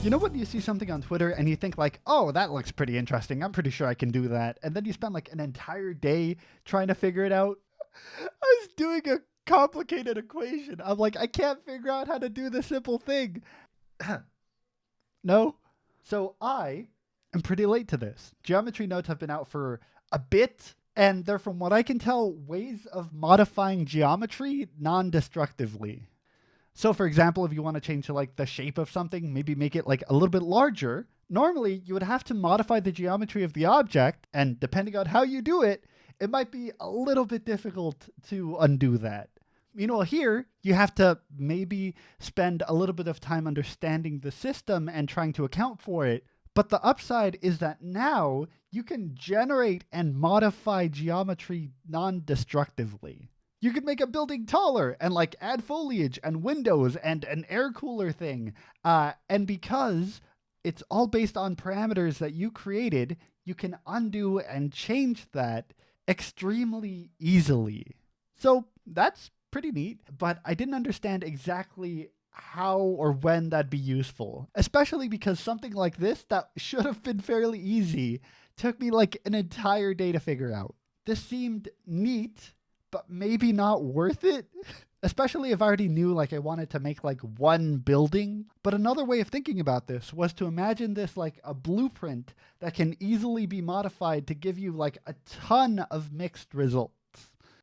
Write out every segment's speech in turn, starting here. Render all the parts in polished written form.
You know when you see something on Twitter and you think like, oh, that looks pretty interesting. I'm pretty sure I can do that. And then you spend like an entire day trying to figure it out. I was doing a complicated equation. I'm like, I can't figure out how to do this simple thing. No. So I am pretty late to this. Geometry nodes have been out for a bit, and they're, from what I can tell, ways of modifying geometry non-destructively. So for example, if you want to change like the shape of something, maybe make it like a little bit larger, normally you would have to modify the geometry of the object, and depending on how you do it, it might be a little bit difficult to undo that. Meanwhile, here, you have to maybe spend a little bit of time understanding the system and trying to account for it. But the upside is that now you can generate and modify geometry non-destructively. You could make a building taller and like add foliage and windows and an air cooler thing. And because it's all based on parameters that you created, you can undo and change that extremely easily. So that's pretty neat, but I didn't understand exactly how or when that'd be useful, especially because something like this that should have been fairly easy took me like an entire day to figure out. This seemed neat, but maybe not worth it, especially if I already knew like I wanted to make like one building. But another way of thinking about this was to imagine this like a blueprint that can easily be modified to give you like a ton of mixed results.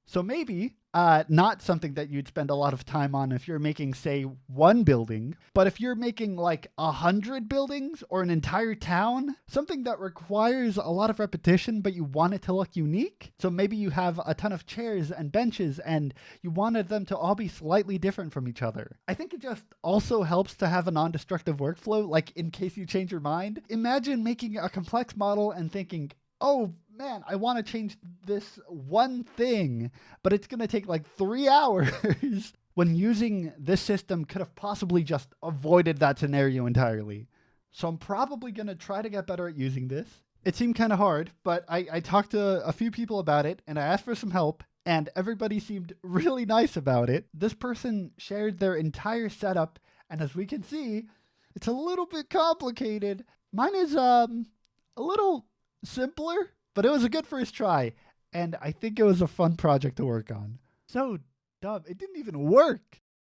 So maybe not something that you'd spend a lot of time on if you're making, say, one building, but if you're making like 100 buildings or an entire town, something that requires a lot of repetition, but you want it to look unique. So maybe you have a ton of chairs and benches and you wanted them to all be slightly different from each other. I think it just also helps to have a non-destructive workflow, like in case you change your mind. Imagine making a complex model and thinking, oh man, I want to change this one thing, but it's going to take like 3 hours. When using this system could have possibly just avoided that scenario entirely. So I'm probably going to try to get better at using this. It seemed kind of hard, but I talked to a few people about it and I asked for some help and everybody seemed really nice about it. This person shared their entire setup, and as we can see, it's a little bit complicated. Mine is a little simpler, but it was a good first try, and I think it was a fun project to work on. So dumb, it didn't even work.